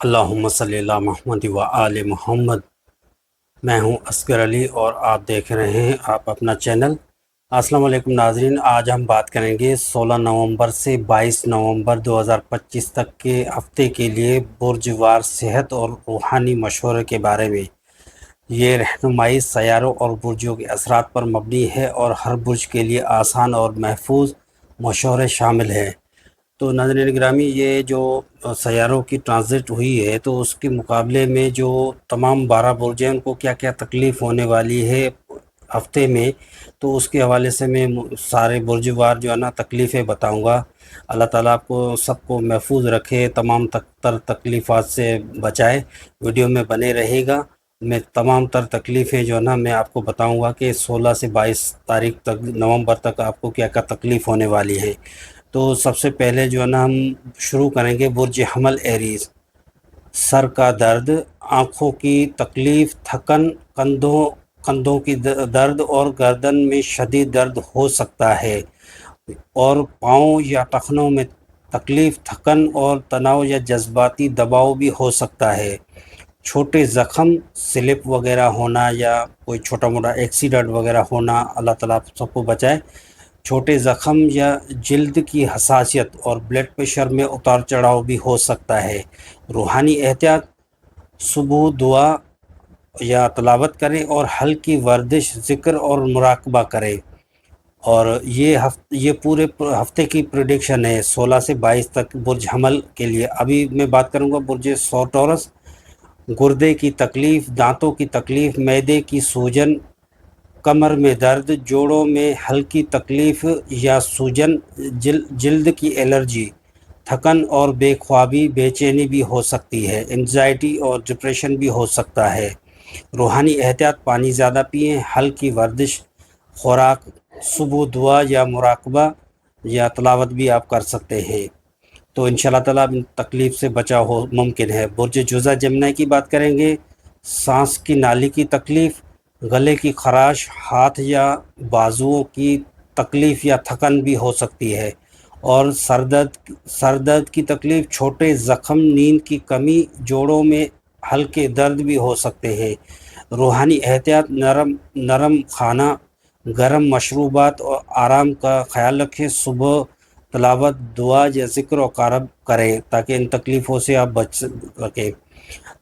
اللہم صلی اللہ محمد و آل محمد۔ میں ہوں اصغر علی اور آپ دیکھ رہے ہیں آپ اپنا چینل۔ السلام علیکم ناظرین، آج ہم بات کریں گے 16 نومبر سے 22 نومبر 2025 تک کے ہفتے کے لیے برج وار صحت اور روحانی مشورے کے بارے میں۔ یہ رہنمائی سیاروں اور برجوں کے اثرات پر مبنی ہے اور ہر برج کے لیے آسان اور محفوظ مشورے شامل ہیں۔ تو ناظرین گرامی، یہ جو سیاروں کی ٹرانزٹ ہوئی ہے تو اس کے مقابلے میں جو تمام 12 برج ہیں ان کو کیا کیا تکلیف ہونے والی ہے ہفتے میں، تو اس کے حوالے سے میں سارے برج وار جو ہے نا تکلیفیں بتاؤں گا۔ اللہ تعالیٰ آپ کو سب کو محفوظ رکھے، تمام تر تکلیفات سے بچائے۔ ویڈیو میں بنے رہے گا، میں تمام تر تکلیفیں جو ہے نا میں آپ کو بتاؤں گا کہ 16 سے 22 تاریخ تک نومبر تک آپ کو کیا کیا تکلیف ہونے والی ہے۔ تو سب سے پہلے جو ہے نا ہم شروع کریں گے برج حمل ایریز۔ سر کا درد، آنکھوں کی تکلیف، تھکن، کندھوں کی درد اور گردن میں شدید درد ہو سکتا ہے، اور پاؤں یا ٹخنوں میں تکلیف، تھکن اور تناؤ یا جذباتی دباؤ بھی ہو سکتا ہے۔ چھوٹے زخم، سلپ وغیرہ ہونا یا کوئی چھوٹا موٹا ایکسیڈنٹ وغیرہ ہونا، اللہ تعالیٰ آپ سب کو بچائے۔ چھوٹے زخم یا جلد کی حساسیت اور بلڈ پریشر میں اتار چڑھاؤ بھی ہو سکتا ہے۔ روحانی احتیاط، صبح دعا یا تلاوت کریں اور ہلکی ورزش، ذکر اور مراقبہ کریں۔ اور یہ پورے ہفتے کی پریڈکشن ہے 16 سے 22 تک برج حمل کے لیے۔ ابھی میں بات کروں گا برج ٹورس۔ گردے کی تکلیف، دانتوں کی تکلیف، معدے کی سوجن، کمر میں درد، جوڑوں میں ہلکی تکلیف یا سوجن، جلد کی الرجی، تھکن اور بے خوابی، بے چینی بھی ہو سکتی ہے۔ انزائٹی اور ڈپریشن بھی ہو سکتا ہے۔ روحانی احتیاط، پانی زیادہ پئیں، ہلکی ورزش، خوراک، صبح دعا یا مراقبہ یا تلاوت بھی آپ کر سکتے ہیں، تو انشاءاللہ تعالیٰ تکلیف سے بچاؤ ہو ممکن ہے۔ برج جوزہ جمنا کی بات کریں گے۔ سانس کی نالی کی تکلیف، گلے کی خراش، ہاتھ یا بازوؤں کی تکلیف یا تھکن بھی ہو سکتی ہے، اور سر درد کی تکلیف، چھوٹے زخم، نیند کی کمی، جوڑوں میں ہلکے درد بھی ہو سکتے ہیں۔ روحانی احتیاط، نرم کھانا، گرم مشروبات اور آرام کا خیال رکھیں۔ صبح تلاوت، دعا یا ذکر و قرب کریں تاکہ ان تکلیفوں سے آپ بچ سکیں۔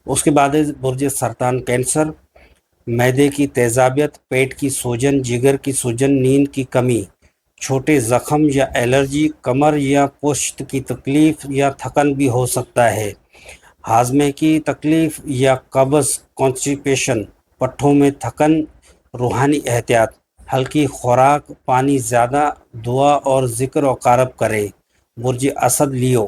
اس کے بعد برج سرطان کینسر۔ معدے کی تیزابیت، پیٹ کی سوجن، جگر کی سوجن، نیند کی کمی، چھوٹے زخم یا الرجی، کمر یا پشت کی تکلیف یا تھکن بھی ہو سکتا ہے۔ ہاضمے کی تکلیف یا قبض، کانسٹیپیشن، پٹھوں میں تھکن۔ روحانی احتیاط، ہلکی خوراک، پانی زیادہ، دعا اور ذکر و قرب کریں۔ برج اسد لیو۔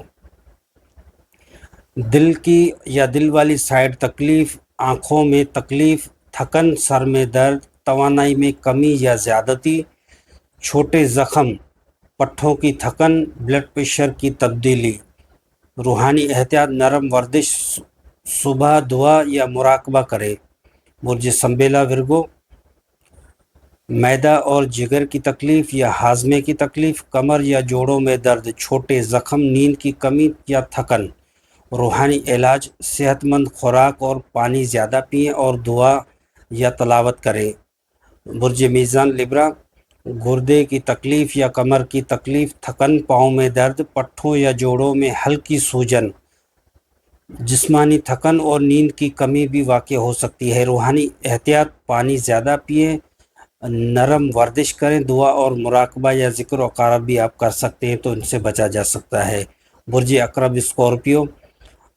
دل کی یا دل والی سائڈ تکلیف، آنکھوں میں تکلیف، تھکن، سر میں درد، توانائی میں کمی یا زیادتی، چھوٹے زخم، پٹھوں کی تھکن، بلڈ پریشر کی تبدیلی۔ روحانی احتیاط، نرم ورزش، صبح دعا یا مراقبہ کریں۔ برج سنبیلا ورگو۔ معدہ اور جگر کی تکلیف یا ہاضمے کی تکلیف، کمر یا جوڑوں میں درد، چھوٹے زخم، نیند کی کمی یا تھکن۔ روحانی علاج، صحت مند خوراک اور پانی زیادہ پئیں اور دعا یا تلاوت کریں۔ برج میزان لبرا۔ گردے کی تکلیف یا کمر کی تکلیف، تھکن، پاؤں میں درد، پٹھوں یا جوڑوں میں ہلکی سوجن، جسمانی تھکن اور نیند کی کمی بھی واقع ہو سکتی ہے۔ روحانی احتیاط، پانی زیادہ پئیں، نرم ورزش کریں، دعا اور مراقبہ یا ذکر و قرب بھی آپ کر سکتے ہیں تو ان سے بچا جا سکتا ہے۔ برج عقرب اسکارپیو۔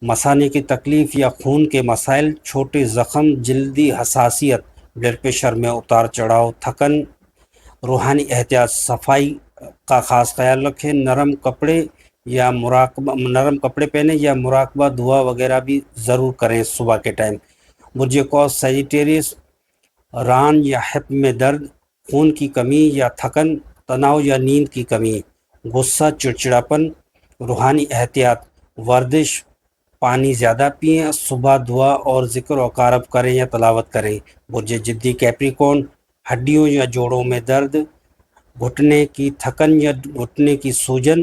مثانے کی تکلیف یا خون کے مسائل، چھوٹے زخم، جلدی حساسیت، بلڈ پریشر میں اتار چڑھاؤ، تھکن۔ روحانی احتیاط، صفائی کا خاص خیال رکھیں، نرم کپڑے پہنیں یا مراقبہ دعا وغیرہ بھی ضرور کریں صبح کے ٹائم۔ برج قوس سیجیٹیریس۔ ران یا ہپ میں درد، خون کی کمی یا تھکن، تناؤ یا نیند کی کمی، غصہ، چڑچڑاپن۔ روحانی احتیاط، ورزش، پانی زیادہ پئیں، صبح دعا اور ذکر و قرب کریں یا تلاوت کریں۔ برج جدی کیپریکون۔ ہڈیوں یا جوڑوں میں درد، گھٹنے کی تھکن یا گھٹنے کی سوجن،